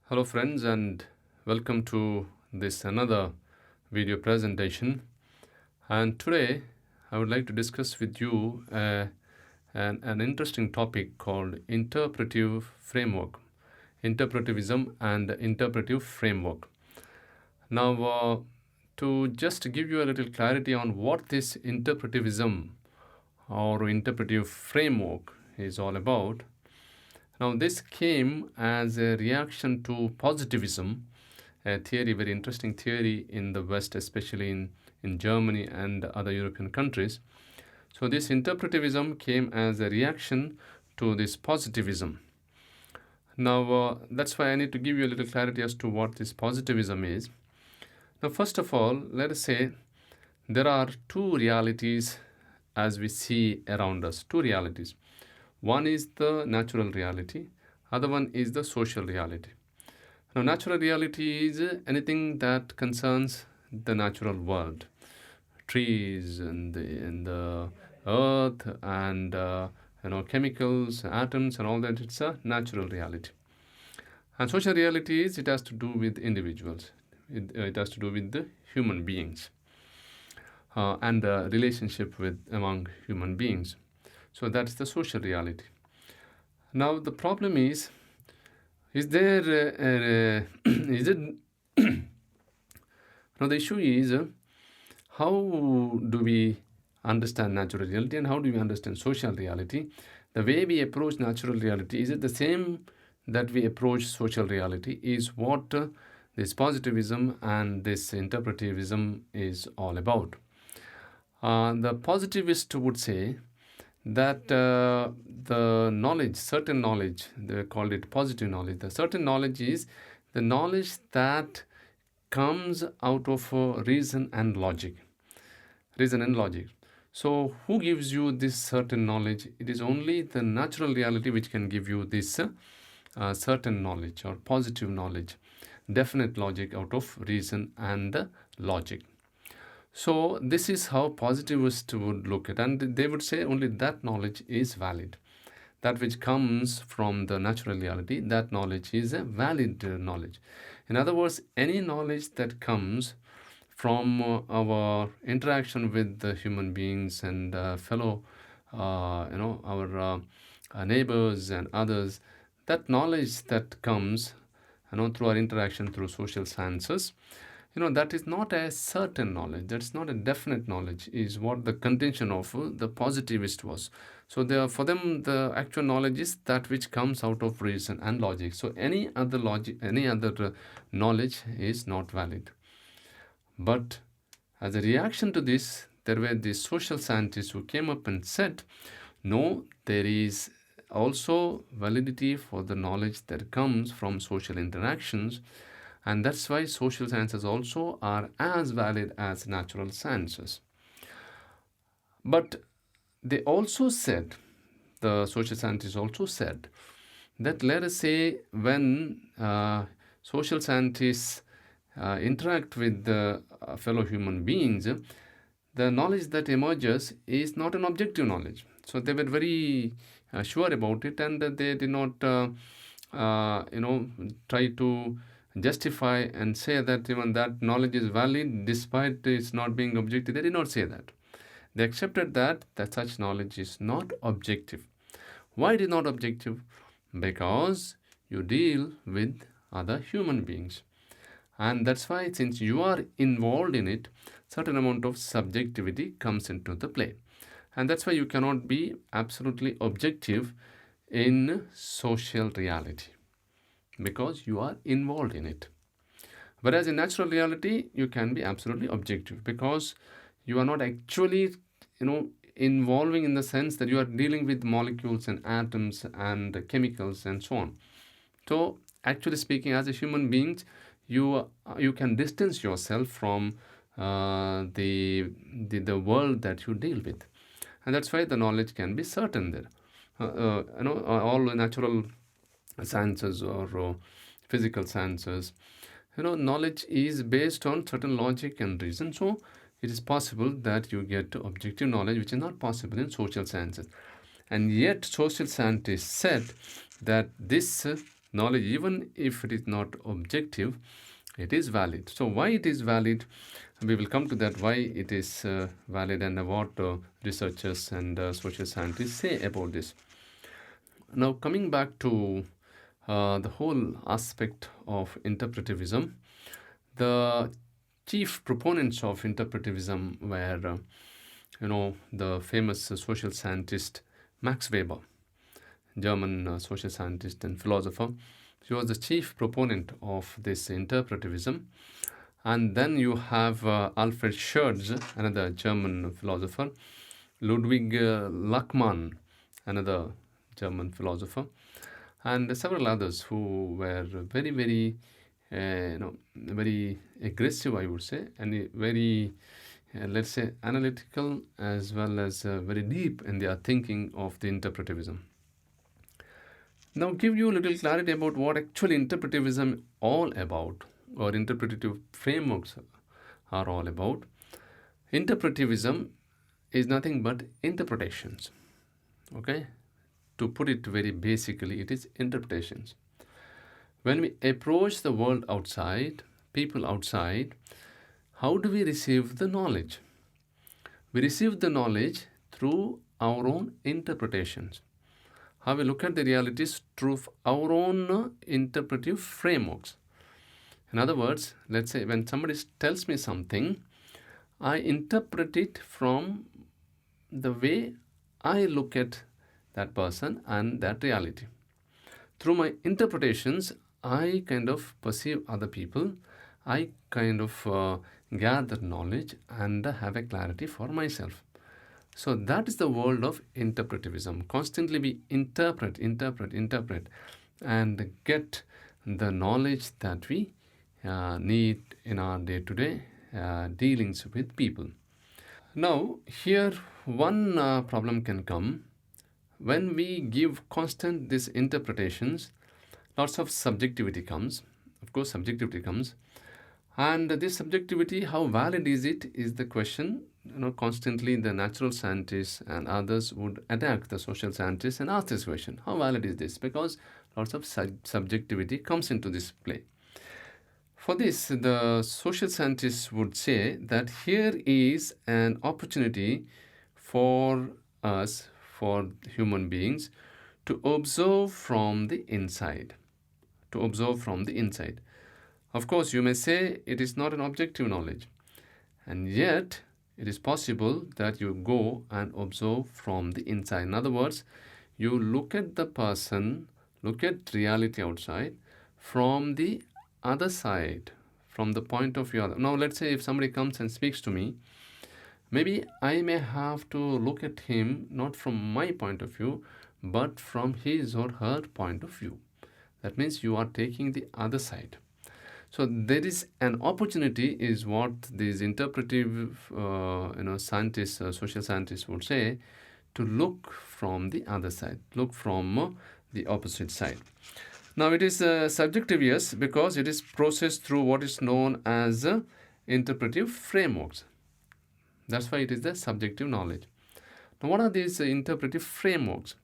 Hello friends, and welcome to this another video presentation. And today I would like to discuss with you an interesting topic called interpretive framework, interpretivism and interpretive framework. Now, to just give you a little clarity on what this interpretivism or interpretive framework is all about. Now, this came as a reaction to positivism, a theory, very interesting theory in the West, especially in Germany and other European countries. So, this interpretivism came as a reaction to this positivism. Now, that's why I need to give you a little clarity as to what this positivism is. Now, first of all, let us say there are two realities as we see around us, two realities. One is the natural reality, other one is the social reality. Now, natural reality is anything that concerns the natural world, trees and the earth and chemicals, atoms, and all that. It's a natural reality. And social reality is it has to do with individuals. It has to do with the human beings and the relationship among human beings. So that's the social reality. Now the problem is there is it now the issue is how do we understand natural reality and how do we understand social reality? The way we approach natural reality, is it the same that we approach social reality? Is what this positivism and this interpretivism is all about. The positivist would say that the knowledge, certain knowledge, they called it positive knowledge. The certain knowledge is the knowledge that comes out of reason and logic. Reason and logic. So who gives you this certain knowledge? It is only the natural reality which can give you this certain knowledge or positive knowledge, definite logic out of reason and logic. So this is how positivists would look at, and they would say only that knowledge is valid. That which comes from the natural reality, that knowledge is a valid knowledge. In other words, any knowledge that comes from our interaction with the human beings and fellow, our neighbors and others, that knowledge that comes, through our interaction through social sciences, that is not a certain knowledge, that's not a definite knowledge, is what the contention of the positivist was. So for them, the actual knowledge is that which comes out of reason and logic. So any other knowledge is not valid. But as a reaction to this, there were these social scientists who came up and said, no, there is also validity for the knowledge that comes from social interactions. And that's why social sciences also are as valid as natural sciences. But they also said, the social scientists also said, that let us say when social scientists interact with the fellow human beings, the knowledge that emerges is not an objective knowledge. So they were very sure about it, and they did not try to justify and say that even that knowledge is valid despite its not being objective. They did not say that. They accepted that such knowledge is not objective. Why it is not objective? Because you deal with other human beings. And that's why, since you are involved in it, certain amount of subjectivity comes into the play. And that's why you cannot be absolutely objective in social reality, because you are involved in it. Whereas in natural reality, you can be absolutely objective because you are not actually, involving in the sense that you are dealing with molecules and atoms and chemicals and so on. So actually speaking, as a human being, you can distance yourself from the world that you deal with. And that's why the knowledge can be certain there. All natural sciences or physical sciences, knowledge is based on certain logic and reason. So it is possible that you get objective knowledge, which is not possible in social sciences. And yet social scientists said that this Knowledge, even if it is not objective, it is valid. So why it is valid? We will come to that, why it is valid, and what researchers and social scientists say about this. Now, coming back to the whole aspect of interpretivism, the chief proponents of interpretivism were, the famous social scientist Max Weber, German social scientist and philosopher. He was the chief proponent of this interpretivism. And then you have Alfred Shirt, another German philosopher, Ludwig Luckmann, another German philosopher, and several others who were very, very, very aggressive, I would say, and very, let's say, analytical, as well as very deep in their thinking of the interpretivism. Now, give you a little clarity about what actually interpretivism all about, or interpretative frameworks are all about. Interpretivism is nothing but interpretations. Okay? To put it very basically, it is interpretations. When we approach the world outside, people outside, how do we receive the knowledge? We receive the knowledge through our own interpretations. How we look at the realities through our own interpretive frameworks. In other words, let's say when somebody tells me something, I interpret it from the way I look at that person and that reality. Through my interpretations, I kind of perceive other people. I kind of gather knowledge and have a clarity for myself. So that is the world of interpretivism. Constantly we interpret, and get the knowledge that we need in our day-to-day dealings with people. Now, here one problem can come. When we give constant these interpretations, lots of subjectivity comes. Of course, subjectivity comes. And this subjectivity, how valid is it, is the question. Constantly the natural scientists and others would attack the social scientists and ask this question: how valid is this? Because lots of subjectivity comes into this play. For this, the social scientists would say that here is an opportunity for us, for human beings, to observe from the inside. To observe from the inside. Of course, you may say it is not an objective knowledge, and yet it is possible that you go and observe from the inside. In other words, you look at the person, look at reality outside from the other side, from the point of view. Now, let's say if somebody comes and speaks to me, maybe I may have to look at him not from my point of view, but from his or her point of view. That means you are taking the other side. So there is an opportunity, is what these interpretive scientists, social scientists would say, to look from the other side, look from the opposite side. Now it is subjective, yes, because it is processed through what is known as interpretive frameworks. That's why it is the subjective knowledge. Now what are these interpretive frameworks?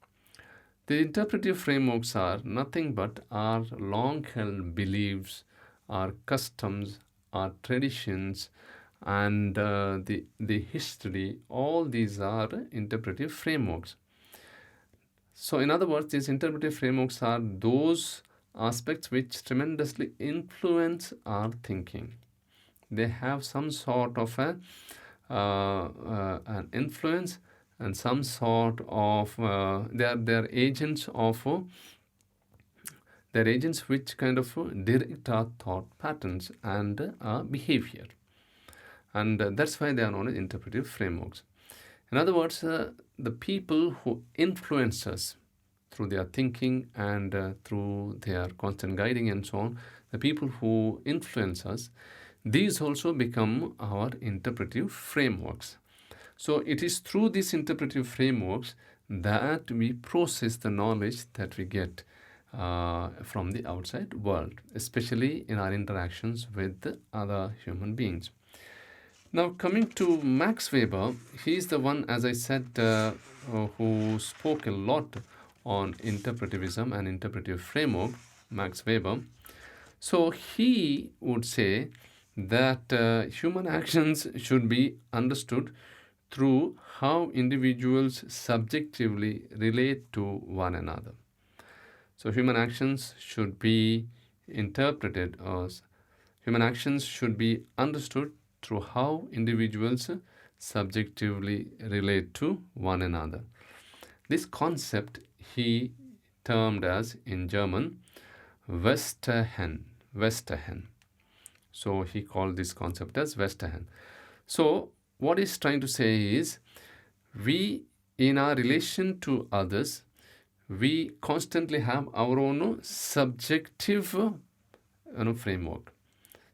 The interpretive frameworks are nothing but our long-held beliefs, our customs, our traditions, and the history. All these are interpretive frameworks. So in other words, these interpretive frameworks are those aspects which tremendously influence our thinking. They have some sort of an influence and some sort of they're agents of they're agents which kind of direct our thought patterns and our behavior. And that's why they are known as interpretive frameworks. In other words, the people who influence us through their thinking and through their constant guiding and so on, the people who influence us, these also become our interpretive frameworks. So it is through these interpretive frameworks that we process the knowledge that we get from the outside world, especially in our interactions with the other human beings. Now, coming to Max Weber, he is the one, as I said, who spoke a lot on interpretivism and interpretive framework. Max Weber. So he would say that human actions should be understood through how individuals subjectively relate to one another. So human actions should be interpreted as human actions should be understood through how individuals subjectively relate to one another. This concept he termed as in German Westerhen. Westerhen. So he called this concept as Westerhen. So what he's trying to say is we, in our relation to others, we constantly have our own subjective framework.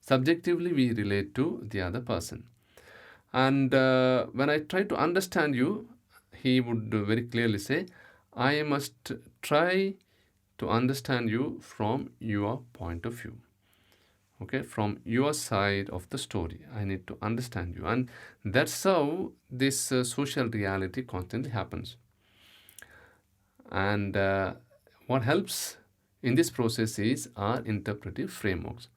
Subjectively, we relate to the other person. And when I try to understand you, he would very clearly say, I must try to understand you from your point of view. Okay, from your side of the story. I need to understand you. And that's how this social reality constantly happens. And what helps in this process is our interpretive frameworks.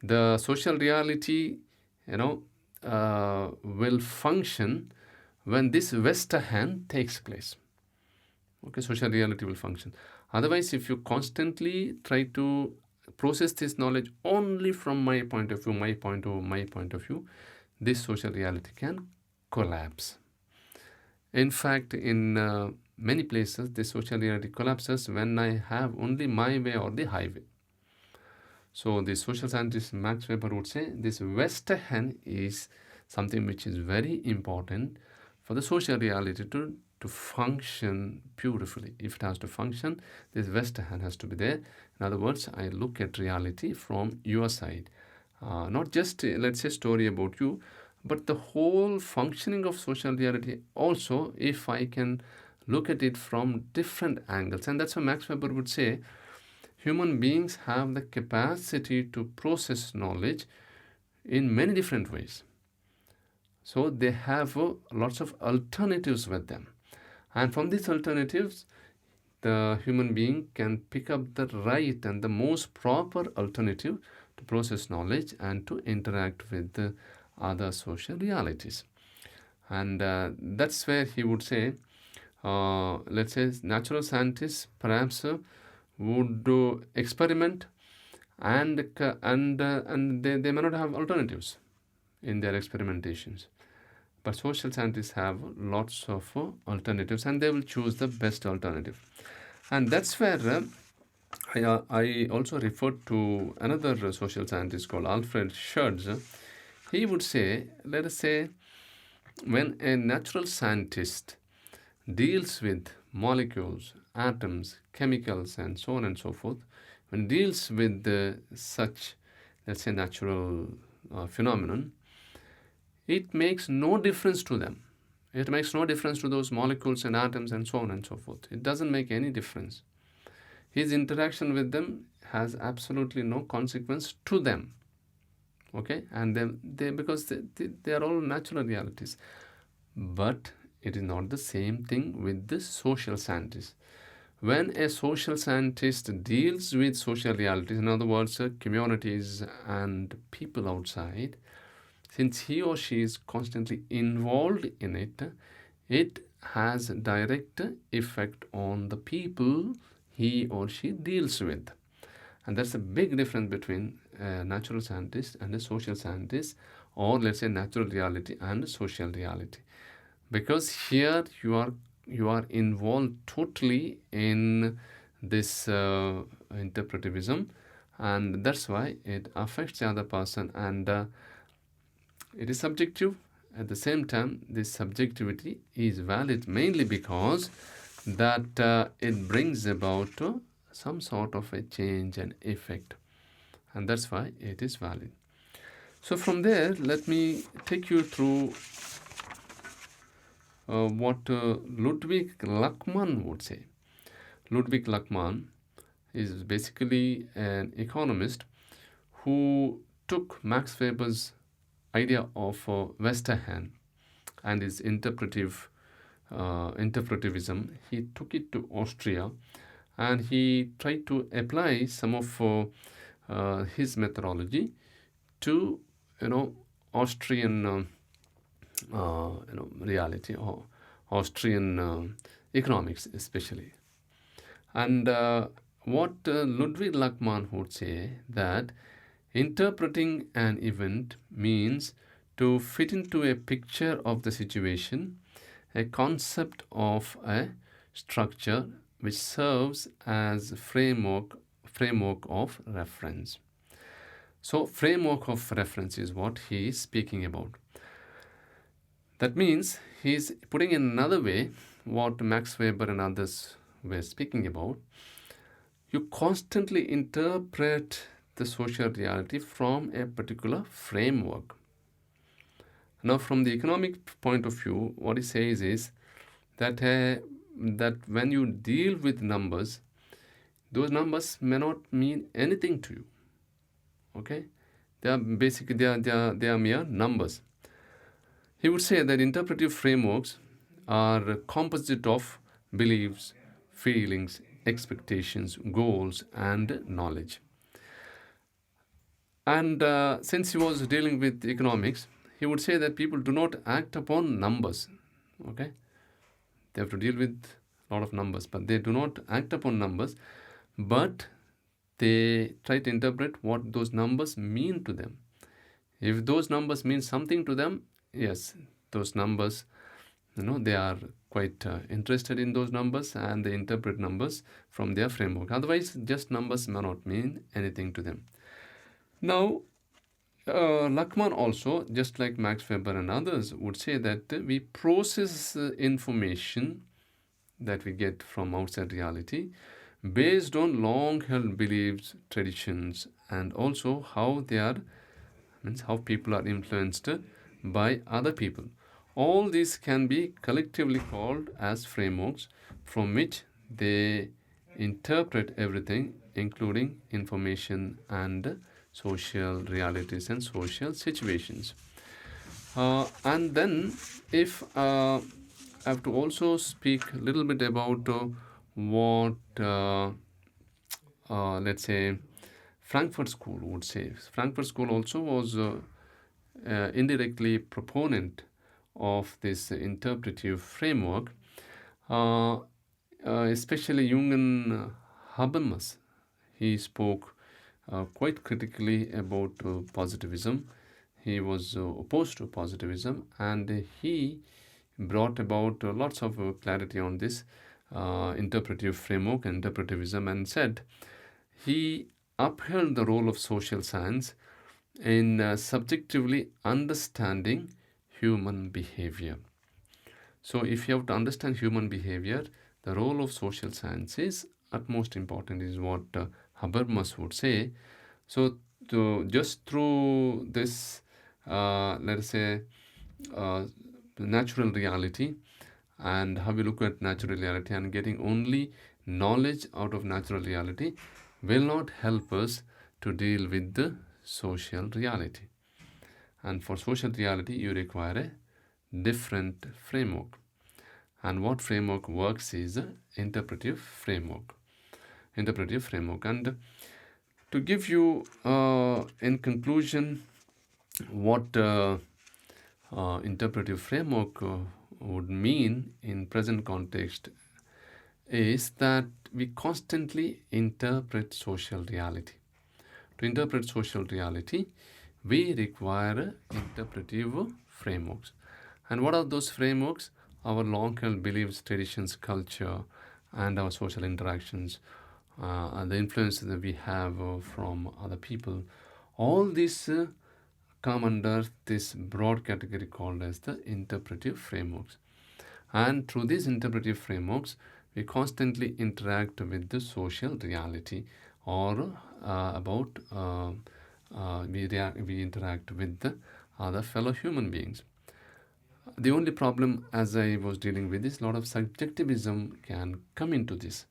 The social reality, will function when this Westerhand takes place. Okay, social reality will function. Otherwise, if you constantly try to process this knowledge only from my point of view, my point of view, this social reality can collapse. In fact, in many places, this social reality collapses when I have only my way or the highway. So the social scientist Max Weber would say this Westerhand is something which is very important for the social reality to function beautifully. If it has to function, this Westerhand has to be there. In other words, I look at reality from your side. Not just, let's say, story about you, but the whole functioning of social reality also, if I can look at it from different angles. And that's what Max Weber would say, human beings have the capacity to process knowledge in many different ways. So they have lots of alternatives with them. And from these alternatives, the human being can pick up the right and the most proper alternative to process knowledge and to interact with the other social realities. And that's where he would say, let's say, natural scientists perhaps would do experiment and they may not have alternatives in their experimentations. But social scientists have lots of alternatives and they will choose the best alternative. And that's where I also referred to another social scientist called Alfred Shirt. He would say, let us say, when a natural scientist deals with molecules, atoms, chemicals, and so on and so forth, when deals with such, let's say, natural phenomenon, it makes no difference to them. It makes no difference to those molecules and atoms and so on and so forth. It doesn't make any difference. His interaction with them has absolutely no consequence to them. Okay, and they because they are all natural realities. But it is not the same thing with the social scientist. When a social scientist deals with social realities, in other words, communities and people outside, since he or she is constantly involved in it, it has a direct effect on the people he or she deals with. And that's a big difference between a natural scientist and a social scientist, or let's say natural reality and social reality. Because here you are involved totally in this interpretivism, and that's why it affects the other person, and it is subjective. At the same time, this subjectivity is valid mainly because that it brings about some sort of a change and effect, and that's why it is valid. So from there, let me take you through what Ludwig Luckmann would say. Ludwig Luckmann is basically an economist who took Max Weber's idea of Westerhand and his interpretivism. He took it to Austria and he tried to apply some of his methodology to Austrian reality, or Austrian economics especially. And what Ludwig Luckmann would say, that interpreting an event means to fit into a picture of the situation a concept of a structure which serves as framework of reference. So framework of reference is what he is speaking about. That means he is putting in another way what Max Weber and others were speaking about. You constantly interpret the social reality from a particular framework. Now, from the economic point of view, what he says is that when you deal with numbers, those numbers may not mean anything to you. Okay, they are basically they are mere numbers. He would say that interpretive frameworks are a composite of beliefs, feelings, expectations, goals, and knowledge. And since he was dealing with economics, he would say that people do not act upon numbers. Okay, they have to deal with a lot of numbers, but they do not act upon numbers, but they try to interpret what those numbers mean to them. If those numbers mean something to them, yes, those numbers, they are quite interested in those numbers, and they interpret numbers from their framework. Otherwise, just numbers may not mean anything to them. Now, Luckmann also, just like Max Weber and others, would say that we process information that we get from outside reality based on long-held beliefs, traditions, and also how people are influenced by other people. All these can be collectively called as frameworks from which they interpret everything, including information and social realities and social situations. And then, if I have to also speak a little bit about what, let's say, Frankfurt School would say. Frankfurt School also was indirectly proponent of this interpretive framework, especially Jürgen Habermas. He spoke quite critically about positivism. He was opposed to positivism, and he brought about lots of clarity on this interpretive framework and interpretivism, and said he upheld the role of social science in subjectively understanding human behavior. So if you have to understand human behavior, the role of social science is utmost important, is what Habermas would say. So just through this, let us say, natural reality, and how we look at natural reality, and getting only knowledge out of natural reality will not help us to deal with the social reality. And for social reality, you require a different framework. And what framework works is an interpretive framework. Interpretive framework. And to give you, in conclusion, what interpretive framework would mean in present context is that we constantly interpret social reality. To interpret social reality, we require interpretive frameworks. And what are those frameworks? Our long-held beliefs, traditions, culture, and our social interactions, and the influence that we have from other people. All these come under this broad category called as the interpretive frameworks. And through these interpretive frameworks, we constantly interact with the social reality, or we interact with the other fellow human beings. The only problem, as I was dealing with, is a lot of subjectivism can come into this,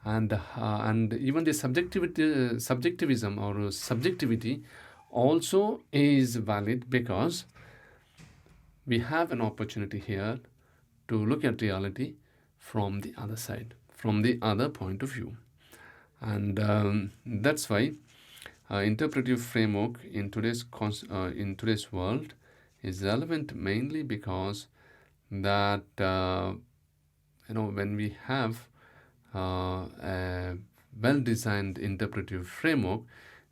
and even the subjectivism or subjectivity also is valid, because we have an opportunity here to look at reality from the other side, from the other point of view. And that's why interpretive framework in today's world is relevant, mainly because that when we have a well-designed interpretive framework,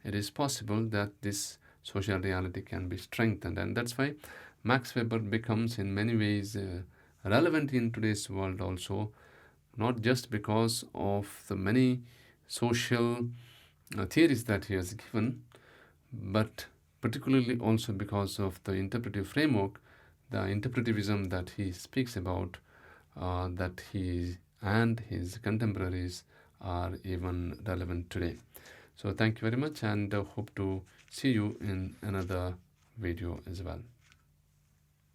it is possible that this social reality can be strengthened. And that's why Max Weber becomes in many ways relevant in today's world also, not just because of the many social theories that he has given, but particularly also because of the interpretive framework, the interpretivism that he speaks about, that he and his contemporaries are even relevant today. So thank you very much, and hope to see you in another video as well.